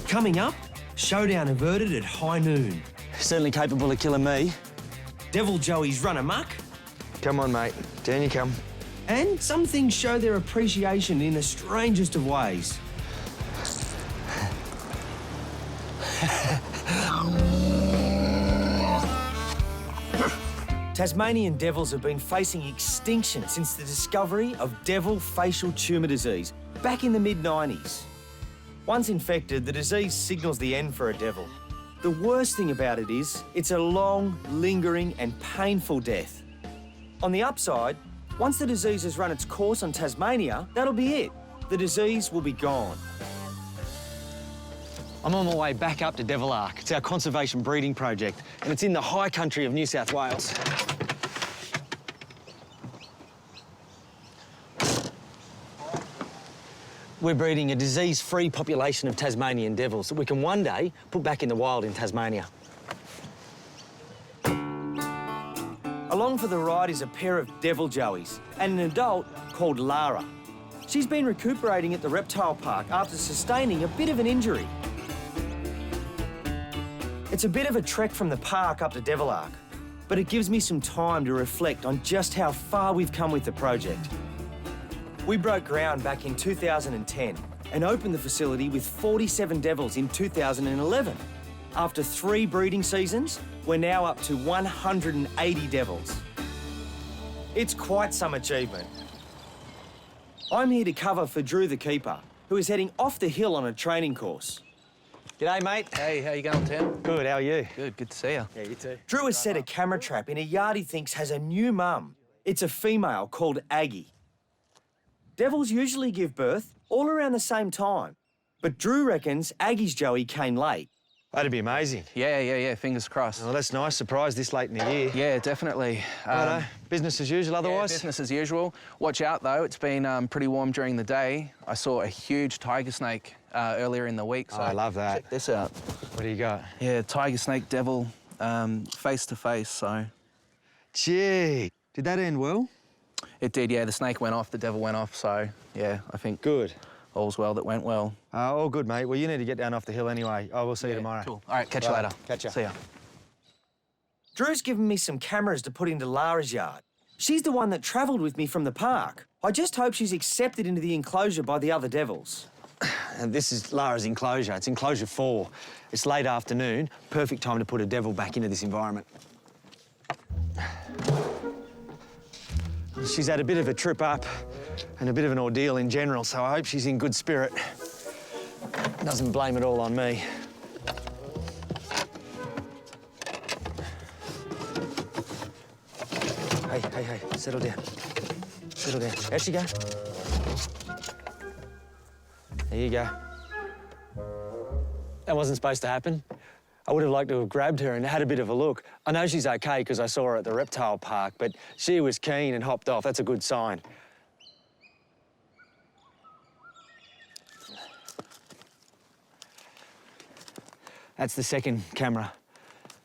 Coming up, showdown averted at high noon. Certainly capable of killing me. Devil Joey's run amok. Come on, mate. Down you come. And some things show their appreciation in the strangest of ways. Tasmanian devils have been facing extinction since the discovery of devil facial tumour disease back in the mid-90s. Once infected, the disease signals the end for a devil. The worst thing about it is it's a long, lingering and painful death. On the upside, once the disease has run its course on Tasmania, that'll be it. The disease will be gone. I'm on my way back up to Devil Ark. It's our conservation breeding project, and it's in the high country of New South Wales. We're breeding a disease-free population of Tasmanian devils that we can one day put back in the wild in Tasmania. Along for the ride is a pair of devil joeys and an adult called Lara. She's been recuperating at the reptile park after sustaining a bit of an injury. It's a bit of a trek from the park up to Devil Ark, but it gives me some time to reflect on just how far we've come with the project. We broke ground back in 2010 and opened the facility with 47 devils in 2011. After 3 breeding seasons, we're now up to 180 devils. It's quite some achievement. I'm here to cover for Drew the keeper, who is heading off the hill on a training course. G'day, mate. Hey, how you going, Tim? Good, how are you? Good to see you. Yeah, you too. Drew has set a camera trap in a yard he thinks has a new mum. It's a female called Aggie. Devils usually give birth all around the same time, but Drew reckons Aggie's joey came late. That'd be amazing. Yeah, fingers crossed. Well, that's nice. Surprise this late in the year. Yeah, definitely. Righto. Business as usual otherwise? Yeah, business as usual. Watch out, though. It's been pretty warm during the day. I saw a huge tiger snake earlier in the week. So I love that. check this out. What do you got? Yeah, tiger snake devil, face to face, so. Gee, did that end well? It did, yeah. The snake went off, the devil went off, so, yeah, I think Good. all's well that went well. All good, mate. Well, you need to get down off the hill anyway. I will see you tomorrow. Cool. All right, catch you Right, later. catch ya. See ya. Drew's given me some cameras to put into Lara's yard. She's the one that travelled with me from the park. I just hope she's accepted into the enclosure by the other devils. And this is Lara's enclosure. It's enclosure 4. It's late afternoon. Perfect time to put a devil back into this environment. She's had a bit of a trip up and a bit of an ordeal in general, so I hope she's in good spirit. Doesn't blame it all on me. Hey, settle down. Settle down. There she go. There you go. That wasn't supposed to happen. I would have liked to have grabbed her and had a bit of a look. I know she's okay because I saw her at the reptile park, but she was keen and hopped off. That's a good sign. That's the second camera.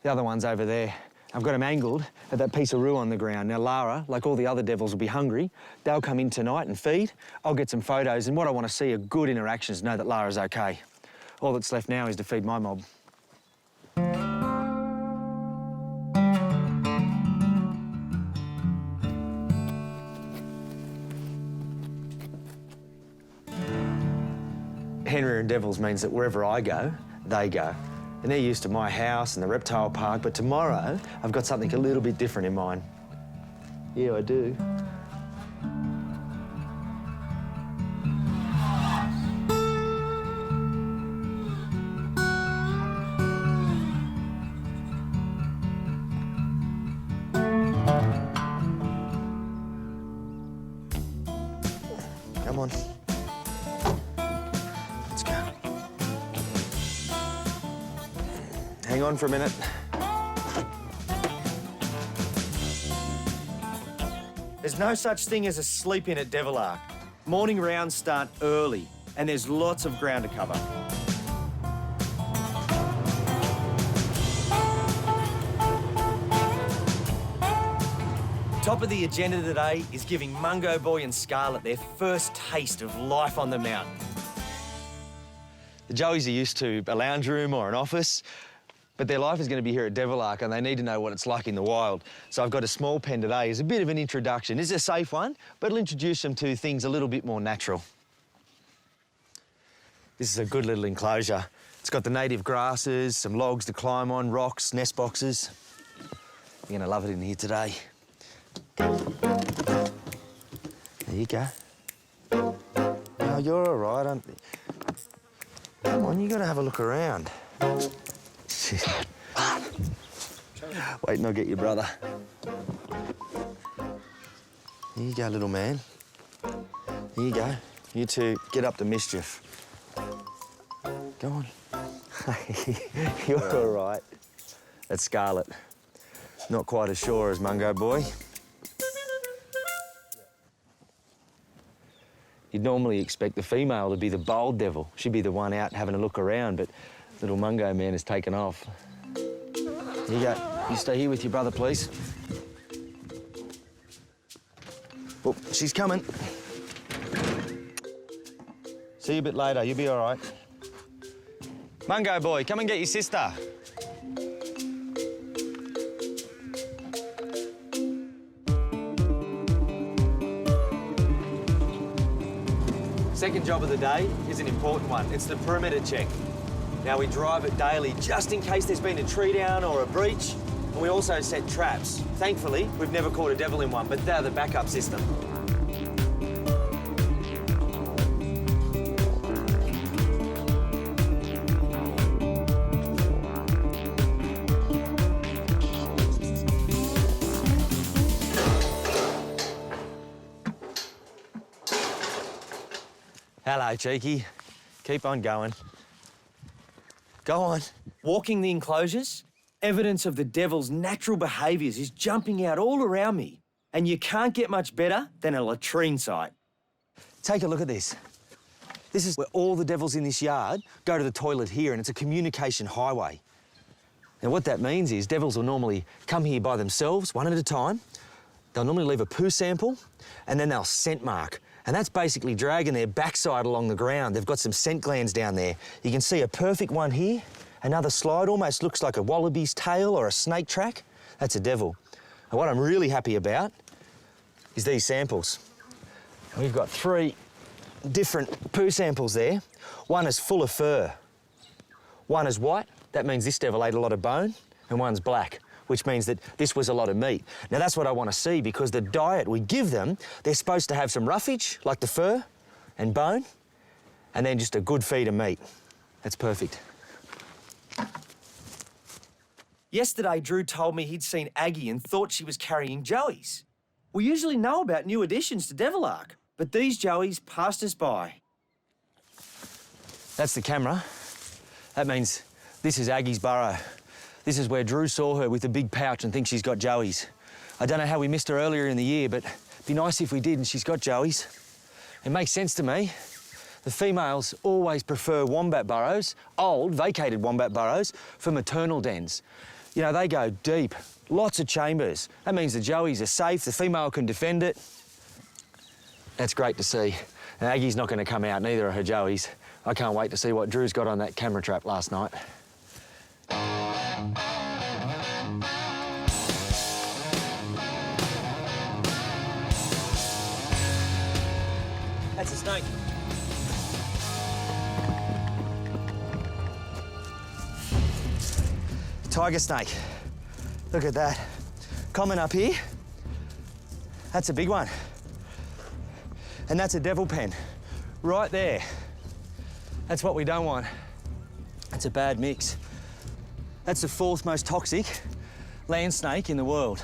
The other one's over there. I've got them angled at that piece of roo on the ground. Now, Lara, like all the other devils, will be hungry. They'll come in tonight and feed. I'll get some photos, and what I want to see are good interactions, know that Lara's okay. All that's left now is to feed my mob. Henry and Devils means that wherever I go, they go. And they're used to my house and the reptile park, but tomorrow I've got something a little bit different in mind. Yeah, I do. Come on. Let's go. Hang on for a minute. There's no such thing as a sleep-in at Devil Ark. Morning rounds start early, and there's lots of ground to cover. Top of the agenda today is giving Mungo Boy and Scarlett their first taste of life on the mountain. The Joeys are used to a lounge room or an office, but their life is going to be here at Devil Ark and they need to know what it's like in the wild. So I've got a small pen today as a bit of an introduction. It's a safe one, but it'll introduce them to things a little bit more natural. This is a good little enclosure. It's got the native grasses, some logs to climb on, rocks, nest boxes. You're going to love it in here today. There you go. Oh, you're all right. Come on, you got to have a look around. Wait, and I'll get your brother. Here you go, little man. Here you go. You two, get up to mischief. Go on. You're all right. That's Scarlett. Not quite as sure as Mungo Boy. You'd normally expect the female to be the bold devil. She'd be the one out having a look around, but little Mungo man has taken off. Here you go. You stay here with your brother, please. Oh, she's coming. See you a bit later. You'll be all right. Mungo Boy, come and get your sister. Second job of the day is an important one. It's the perimeter check. Now, we drive it daily just in case there's been a tree down or a breach, and we also set traps. Thankfully, we've never caught a devil in one, but they're the backup system. Hello, cheeky. Keep on going. Go on. Walking the enclosures, evidence of the devil's natural behaviours is jumping out all around me. And you can't get much better than a latrine site. Take a look at this. This is where all the devils in this yard go to the toilet here, and it's a communication highway. Now, what that means is devils will normally come here by themselves, one at a time. They'll normally leave a poo sample, and then they'll scent mark. And that's basically dragging their backside along the ground. They've got some scent glands down there. You can see a perfect one here. Another slide almost looks like a wallaby's tail or a snake track. That's a devil. And what I'm really happy about is these samples. We've got 3 different poo samples there. One is full of fur. One is white. That means this devil ate a lot of bone. And one's black, which means that this was a lot of meat. Now, that's what I want to see, because the diet we give them, they're supposed to have some roughage, like the fur and bone, and then just a good feed of meat. That's perfect. Yesterday, Drew told me he'd seen Aggie and thought she was carrying joeys. We usually know about new additions to Devil Ark, but these joeys passed us by. That's the camera. That means this is Aggie's burrow. This is where Drew saw her with a big pouch and thinks she's got joeys. I don't know how we missed her earlier in the year, but it'd be nice if we did and she's got joeys. It makes sense to me. The females always prefer wombat burrows, old, vacated wombat burrows, for maternal dens. You know, they go deep, lots of chambers. That means the joeys are safe, the female can defend it. That's great to see. And Aggie's not going to come out, neither are her joeys. I can't wait to see what Drew's got on that camera trap last night. That's a snake. Tiger snake. Look at that. Common up here. That's a big one. And that's a devil pen. Right there. That's what we don't want. That's a bad mix. That's the 4th most toxic land snake in the world.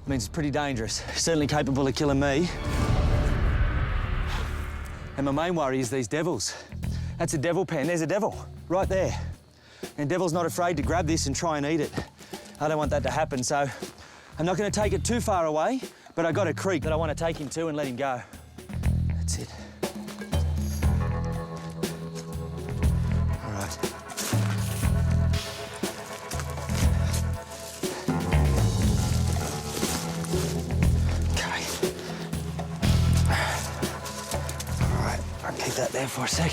It means it's pretty dangerous. Certainly capable of killing me. And my main worry is these devils. That's a devil pen. There's a devil right there. And devil's not afraid to grab this and try and eat it. I don't want that to happen, so I'm not going to take it too far away, but I got a creek that I want to take him to and let him go. That's it. All right. that there for a sec.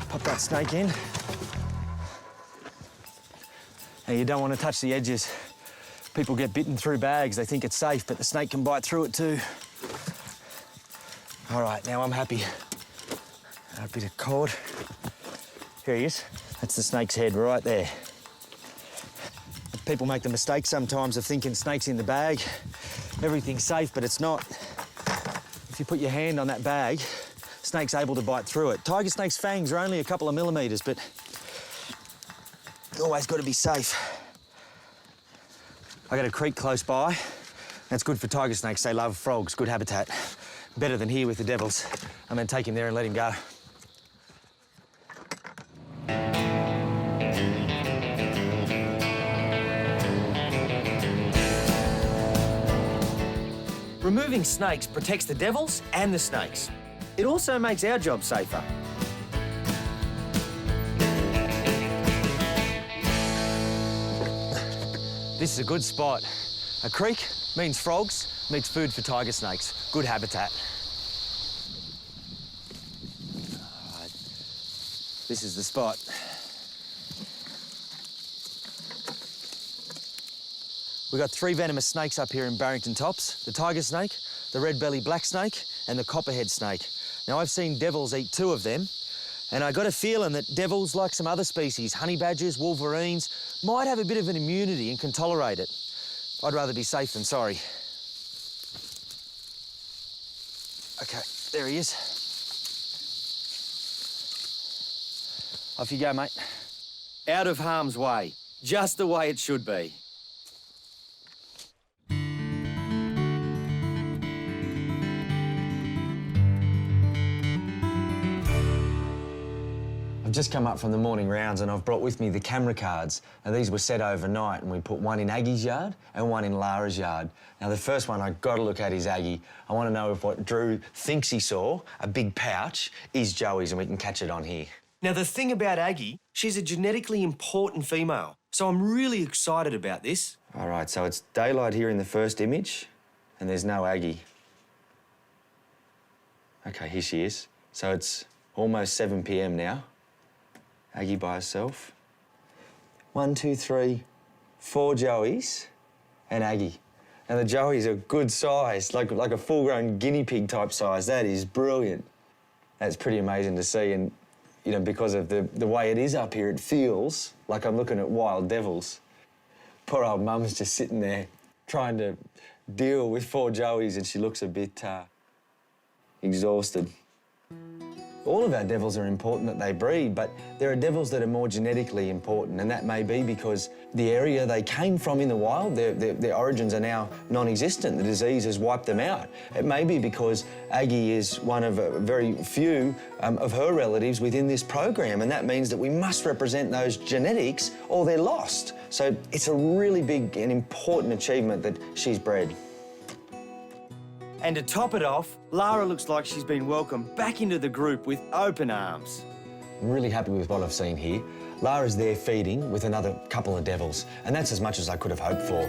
Pop that snake in. Now, you don't want to touch the edges. People get bitten through bags. They think it's safe, but the snake can bite through it too. All right, now I'm happy. A bit of cord. Here he is. That's the snake's head right there. People make the mistake sometimes of thinking snake's in the bag. Everything's safe, but it's not. If you put your hand on that bag, snake's able to bite through it. Tiger snake's fangs are only a couple of millimetres, but always got to be safe. I got a creek close by. That's good for tiger snakes. They love frogs, good habitat. Better than here with the devils. I'm going to take him there and let him go. Removing snakes protects the devils and the snakes. It also makes our job safer. This is a good spot. A creek means frogs, means food for tiger snakes. Good habitat. All right. This is the spot. We've got 3 venomous snakes up here in Barrington Tops. The tiger snake, the red-bellied black snake, and the copperhead snake. Now, I've seen devils eat 2 of them, and I got a feeling that devils, like some other species, honey badgers, wolverines, might have a bit of an immunity and can tolerate it. I'd rather be safe than sorry. Okay, there he is. Off you go, mate. Out of harm's way, just the way it should be. I've just come up from the morning rounds and I've brought with me the camera cards. Now, these were set overnight and we put one in Aggie's yard and one in Lara's yard. Now, the first one I've got to look at is Aggie. I want to know if what Drew thinks he saw, a big pouch, is Joey's, and we can catch it on here. Now, the thing about Aggie, she's a genetically important female, so I'm really excited about this. All right, so it's daylight here in the first image and there's no Aggie. OK, here she is. So it's almost 7 p.m. now. Aggie by herself. 1, 2, 3, 4 Joeys and Aggie. And the Joeys are good size, like a full-grown guinea pig type size. That is brilliant. That's pretty amazing to see, and you know, because of the way it is up here, it feels like I'm looking at wild devils. Poor old mum's just sitting there trying to deal with 4 Joeys, and she looks a bit exhausted. All of our devils are important that they breed, but there are devils that are more genetically important, and that may be because the area they came from in the wild, their origins are now non-existent. The disease has wiped them out. It may be because Aggie is one of very few of her relatives within this program, and that means that we must represent those genetics or they're lost. So it's a really big and important achievement that she's bred. And to top it off, Lara looks like she's been welcomed back into the group with open arms. I'm really happy with what I've seen here. Lara's there feeding with another couple of devils, and that's as much as I could have hoped for.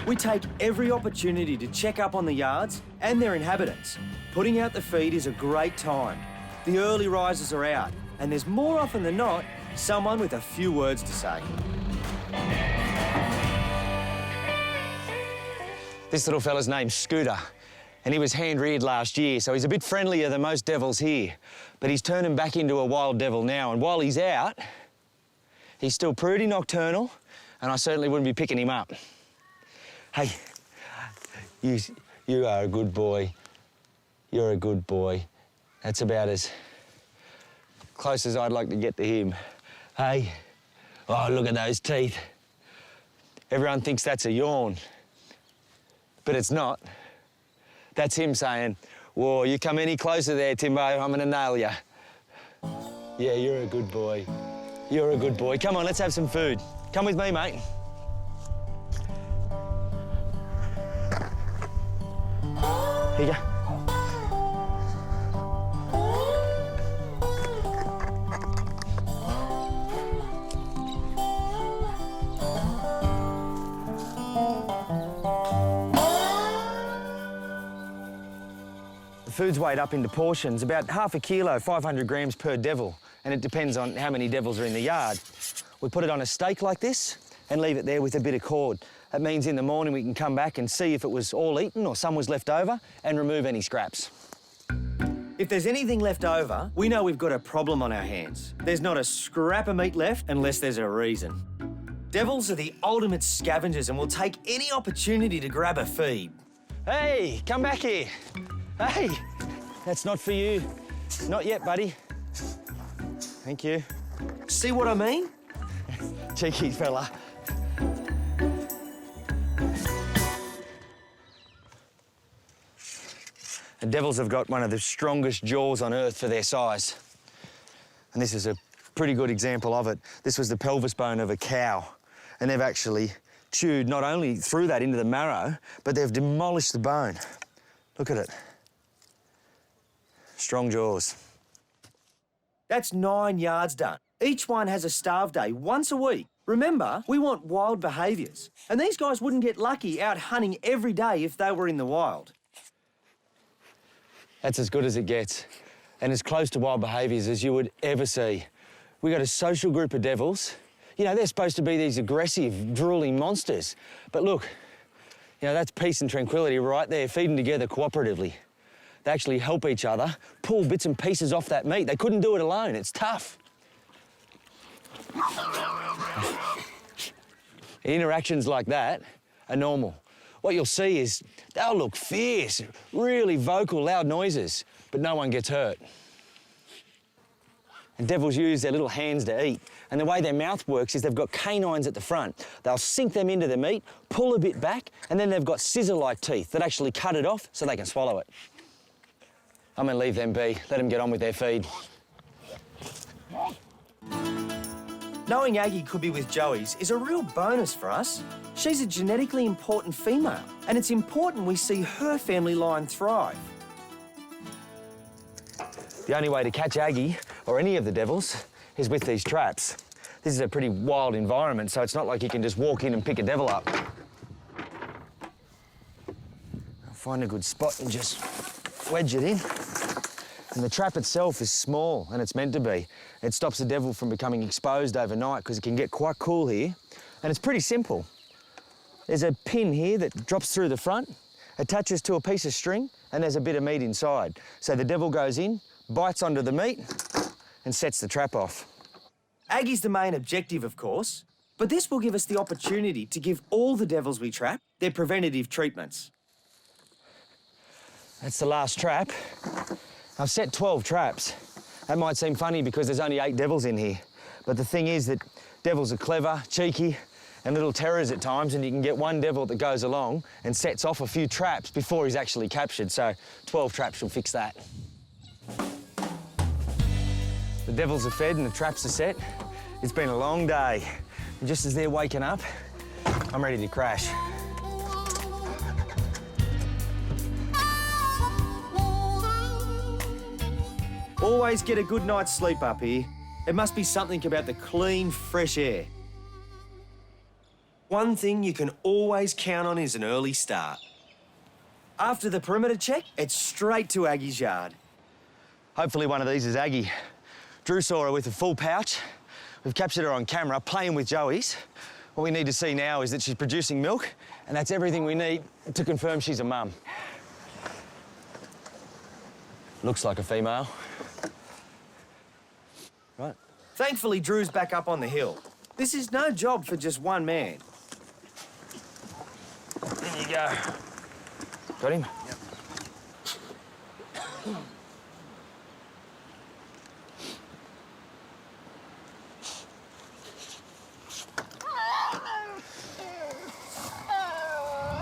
We take every opportunity to check up on the yards and their inhabitants. Putting out the feed is a great time. The early risers are out, and there's more often than not someone with a few words to say. This little fella's name's Scooter, and he was hand-reared last year, so he's a bit friendlier than most devils here. But he's turning back into a wild devil now, and while he's out, he's still pretty nocturnal, and I certainly wouldn't be picking him up. Hey, you are a good boy. You're a good boy. That's about as close as I'd like to get to him. Hey, oh, look at those teeth. Everyone thinks that's a yawn, but it's not. That's him saying, whoa, you come any closer there, Timbo, I'm gonna nail you. Yeah, you're a good boy. You're a good boy. Come on, let's have some food. Come with me, mate. Here you go. food's weighed up into portions, about half a kilo, 500 grams per devil, and it depends on how many devils are in the yard. We put it on a stake like this and leave it there with a bit of cord. That means in the morning we can come back and see if it was all eaten or some was left over and remove any scraps. If there's anything left over, we know we've got a problem on our hands. There's not a scrap of meat left unless there's a reason. Devils are the ultimate scavengers and will take any opportunity to grab a feed. Hey, come back here. Hey, that's not for you. Not yet, buddy. Thank you. See what I mean? Cheeky fella. The devils have got one of the strongest jaws on earth for their size. And this is a pretty good example of it. This was the pelvis bone of a cow. And they've actually chewed not only through that into the marrow, but they've demolished the bone. Look at it. Strong jaws. That's 9 yards done. Each one has a starve day once a week. Remember, we want wild behaviours. And these guys wouldn't get lucky out hunting every day if they were in the wild. That's as good as it gets, and as close to wild behaviours as you would ever see. We got a social group of devils. You know, they're supposed to be these aggressive, drooling monsters. But look, you know, that's peace and tranquility right there, feeding together cooperatively. They actually help each other pull bits and pieces off that meat. They couldn't do it alone. It's tough. Interactions like that are normal. What you'll see is they'll look fierce, really vocal, loud noises, but no one gets hurt. And devils use their little hands to eat. And the way their mouth works is they've got canines at the front. They'll sink them into the meat, pull a bit back, and then they've got scissor-like teeth that actually cut it off so they can swallow it. I'm gonna leave them be, let them get on with their feed. Knowing Aggie could be with Joey's is a real bonus for us. She's a genetically important female, and it's important we see her family line thrive. The only way to catch Aggie, or any of the devils, is with these traps. This is a pretty wild environment, so it's not like you can just walk in and pick a devil up. I'll find a good spot and just wedge it in. And the trap itself is small, and it's meant to be. It stops the devil from becoming exposed overnight because it can get quite cool here. And it's pretty simple. There's a pin here that drops through the front, attaches to a piece of string, and there's a bit of meat inside. So the devil goes in, bites onto the meat, and sets the trap off. Aggie's the main objective, of course, but this will give us the opportunity to give all the devils we trap their preventative treatments. That's the last trap. I've set 12 traps. That might seem funny because there's only 8 devils in here. But the thing is that devils are clever, cheeky, and little terrors at times, and you can get one devil that goes along and sets off a few traps before he's actually captured. So 12 traps will fix that. The devils are fed and the traps are set. It's been a long day. And just as they're waking up, I'm ready to crash. Always get a good night's sleep up here. It must be something about the clean, fresh air. One thing you can always count on is an early start. After the perimeter check, it's straight to Aggie's yard. Hopefully one of these is Aggie. Drew saw her with a full pouch. We've captured her on camera playing with Joey's. What we need to see now is that she's producing milk, and that's everything we need to confirm she's a mum. Looks like a female. Right. Thankfully, Drew's back up on the hill. This is no job for just one man. There you go. Got him? Yep.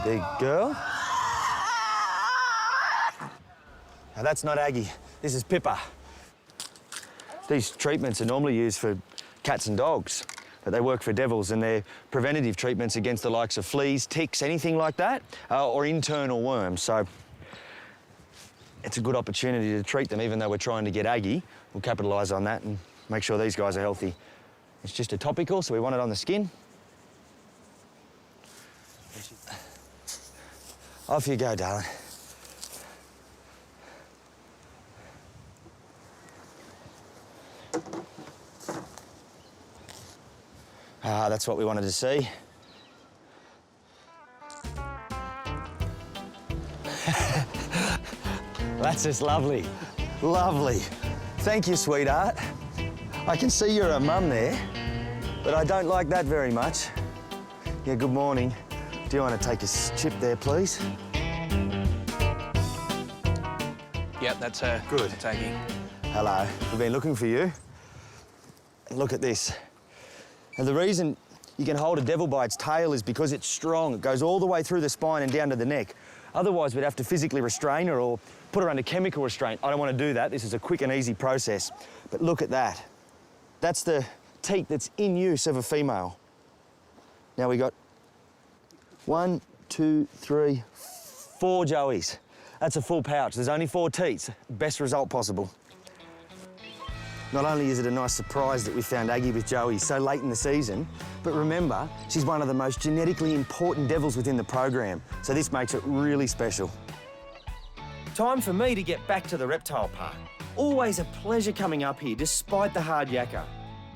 Big girl. Now that's not Aggie. This is Pippa. These treatments are normally used for cats and dogs, but they work for devils, and they're preventative treatments against the likes of fleas, ticks, anything like that, or internal worms. So it's a good opportunity to treat them, even though we're trying to get Aggie. We'll capitalise on that and make sure these guys are healthy. It's just a topical, so we want it on the skin. Off you go, darling. Ah, that's what we wanted to see. That's just lovely. Lovely. Thank you, sweetheart. I can see you're a mum there, but I don't like that very much. Yeah, good morning. Do you want to take a chip there, please? Yep, that's her. Good. That's Aggie. Hello. We've been looking for you. Look at this. And the reason you can hold a devil by its tail is because it's strong. It goes all the way through the spine and down to the neck. Otherwise, we'd have to physically restrain her or put her under chemical restraint. I don't want to do that. This is a quick and easy process. But look at that. That's the teat that's in use of a female. Now we got 1, 2, 3, 4 joeys. That's a full pouch. There's only 4 teats. Best result possible. Not only is it a nice surprise that we found Aggie with Joey so late in the season, but remember, she's one of the most genetically important devils within the program, so this makes it really special. Time for me to get back to the reptile park. Always a pleasure coming up here, despite the hard yakka.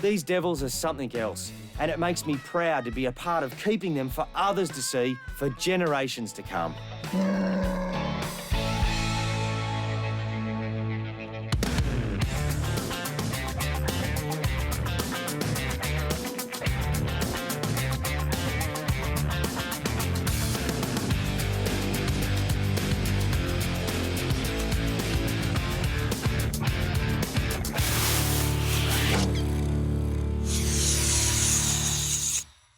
These devils are something else, and it makes me proud to be a part of keeping them for others to see for generations to come.